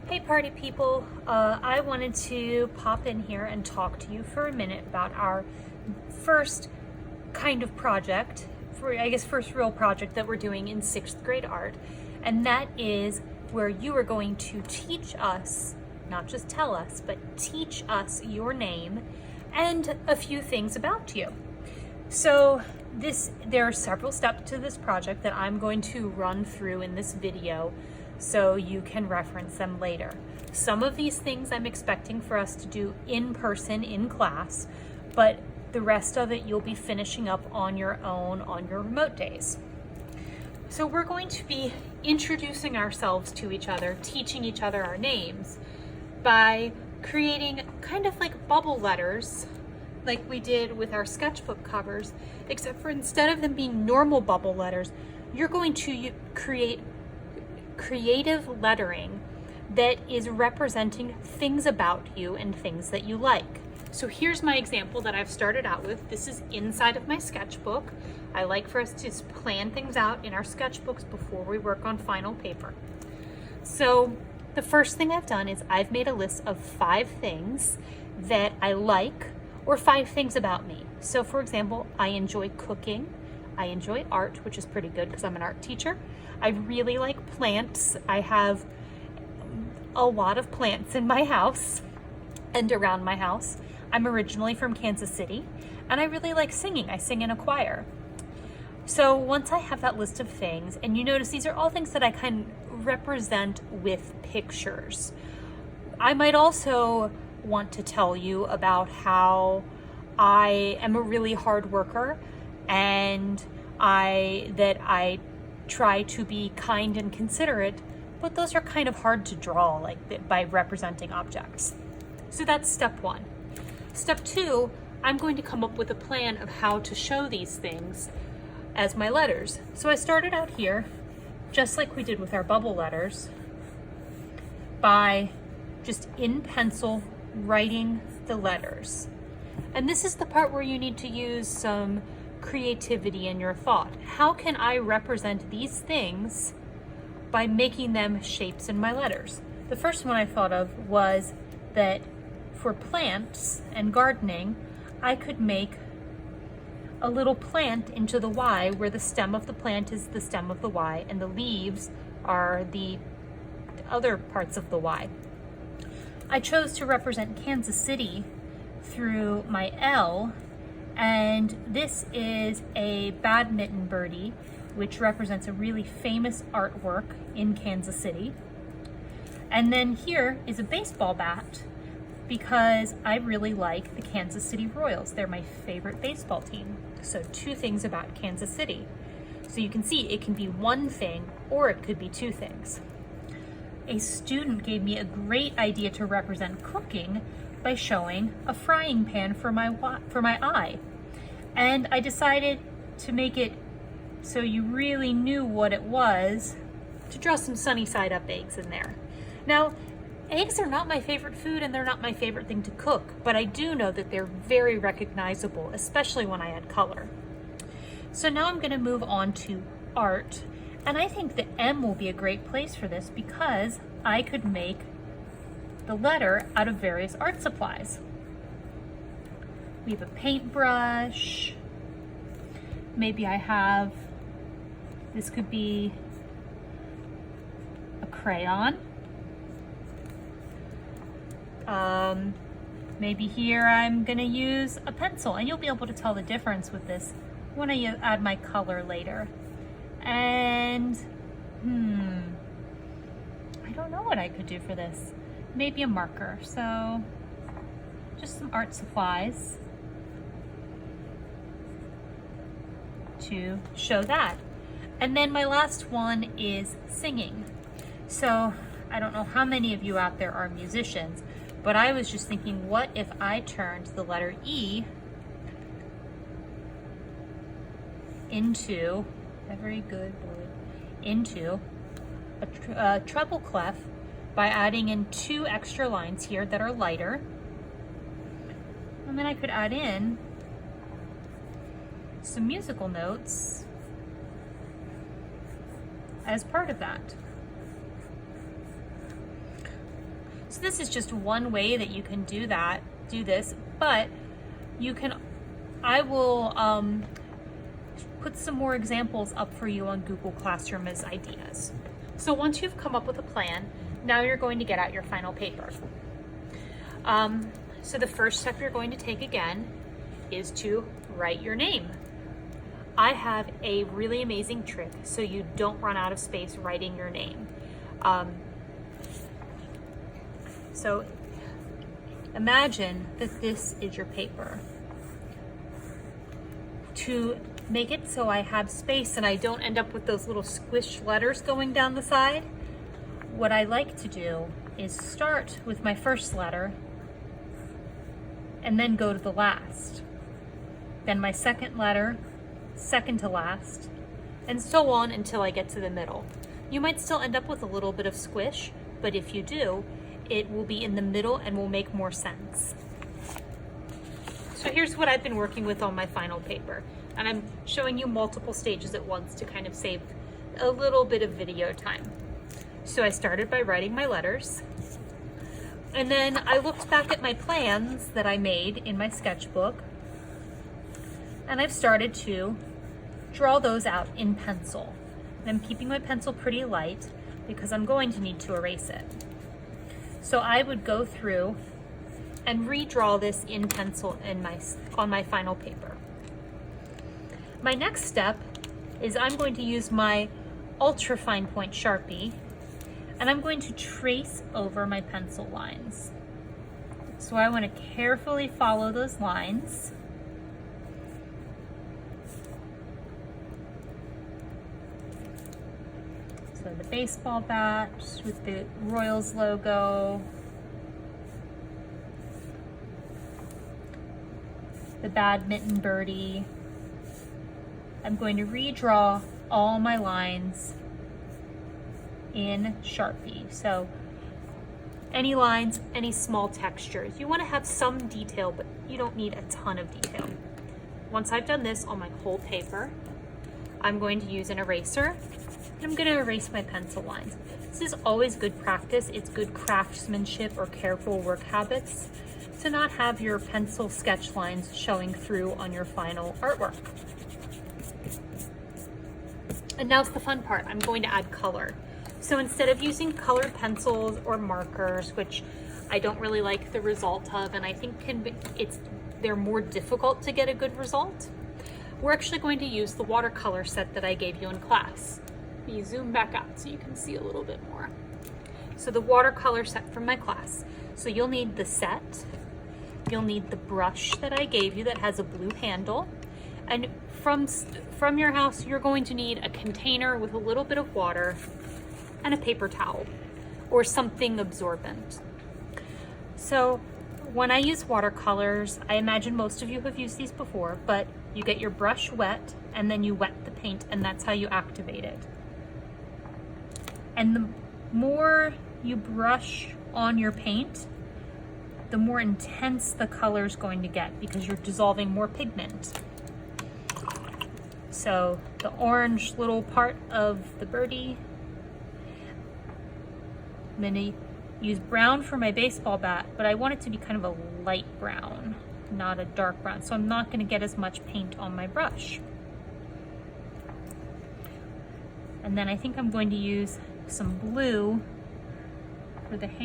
Hey party people, I wanted to pop in here and talk to you for a minute about our first kind of project, first real project that we're doing in 6th grade art. And that is where you are going to teach us, not just tell us, but teach us your name and a few things about you. So there are several steps to this project that I'm going to run through in this video so you can reference them later. Some of these things I'm expecting for us to do in person in class, but the rest of it you'll be finishing up on your own on your remote days. So we're going to be introducing ourselves to each other, teaching each other our names by creating kind of like bubble letters like we did with our sketchbook covers, except for instead of them being normal bubble letters, you're going to create creative lettering that is representing things about you and things that you like. So here's my example that I've started out with. This is inside of my sketchbook. I like for us to plan things out in our sketchbooks before we work on final paper. So the first thing I've done is I've made a list of 5 things that I like, or 5 things about me. So for example, I enjoy cooking, I enjoy art, which is pretty good because I'm an art teacher. I really like plants. I have a lot of plants in my house and around my house. I'm originally from Kansas City, and I really like singing. I sing in a choir. So once I have that list of things, and you notice these are all things that I can represent with pictures. I might also want to tell you about how I am a really hard worker and I try to be kind and considerate, but those are kind of hard to draw like by representing objects. So that's step 1. Step 2, I'm going to come up with a plan of how to show these things as my letters. So I started out here, just like we did with our bubble letters, by just in pencil writing the letters. And this is the part where you need to use some creativity in your thought. How can I represent these things by making them shapes in my letters? The first one I thought of was that for plants and gardening, I could make a little plant into the Y where the stem of the plant is the stem of the Y and the leaves are the other parts of the Y. I chose to represent Kansas City through my L, and this is a badminton birdie, which represents a really famous artwork in Kansas City. And then here is a baseball bat because I really like the Kansas City Royals. They're my favorite baseball team. So 2 things about Kansas City. So you can see it can be one thing or it could be 2 things. A student gave me a great idea to represent cooking by showing a frying pan for my eye. And I decided to make it so you really knew what it was, to draw some sunny side up eggs in there. Now, eggs are not my favorite food and they're not my favorite thing to cook, but I do know that they're very recognizable, especially when I add color. So now I'm going to move on to art. And I think the M will be a great place for this because I could make the letter out of various art supplies. We have a paintbrush. Maybe I have, this could be a crayon. Maybe here I'm gonna use a pencil, and you'll be able to tell the difference with this when I add my color later. And I don't know what I could do for this. Maybe a marker. So just some art supplies to show that. And then my last one is singing. So I don't know how many of you out there are musicians, but I was just thinking, what if I turned the letter E into into a treble clef by adding in 2 extra lines here that are lighter. And then I could add in some musical notes as part of that. So this is just one way that you can do this, but I will put some more examples up for you on Google Classroom as ideas. So once you've come up with a plan, now you're going to get out your final paper. So the first step you're going to take again is to write your name. I have a really amazing trick so you don't run out of space writing your name. So imagine that this is your paper. To make it so I have space and I don't end up with those little squished letters going down the side, what I like to do is start with my first letter and then go to the last. Then my second letter, second to last, and so on until I get to the middle. You might still end up with a little bit of squish, but if you do, it will be in the middle and will make more sense. So here's what I've been working with on my final paper. And I'm showing you multiple stages at once to kind of save a little bit of video time. So I started by writing my letters. And then I looked back at my plans that I made in my sketchbook. And I've started to draw those out in pencil. And I'm keeping my pencil pretty light because I'm going to need to erase it. So I would go through and redraw this in pencil on my final paper. My next step is I'm going to use my ultra fine point Sharpie and I'm going to trace over my pencil lines. So I want to carefully follow those lines. So the baseball bat with the Royals logo, the badminton birdie. I'm going to redraw all my lines in Sharpie. So any lines, any small textures. You want to have some detail, but you don't need a ton of detail. Once I've done this on my whole paper, I'm going to use an eraser and I'm going to erase my pencil lines. This is always good practice. It's good craftsmanship or careful work habits to not have your pencil sketch lines showing through on your final artwork. And now's the fun part. I'm going to add color. So instead of using colored pencils or markers, which I don't really like the result of, and I think they're more difficult to get a good result, we're actually going to use the watercolor set that I gave you in class. Let me zoom back out so you can see a little bit more. So the watercolor set from my class. So you'll need the set, you'll need the brush that I gave you that has a blue handle, and from your house, you're going to need a container with a little bit of water and a paper towel or something absorbent. So when I use watercolors, I imagine most of you have used these before, but you get your brush wet and then you wet the paint and that's how you activate it. And the more you brush on your paint, the more intense the color is going to get because you're dissolving more pigment. So the orange little part of the birdie. I'm going to use brown for my baseball bat, but I want it to be kind of a light brown, not a dark brown. So I'm not going to get as much paint on my brush. And then I think I'm going to use some blue for the hand.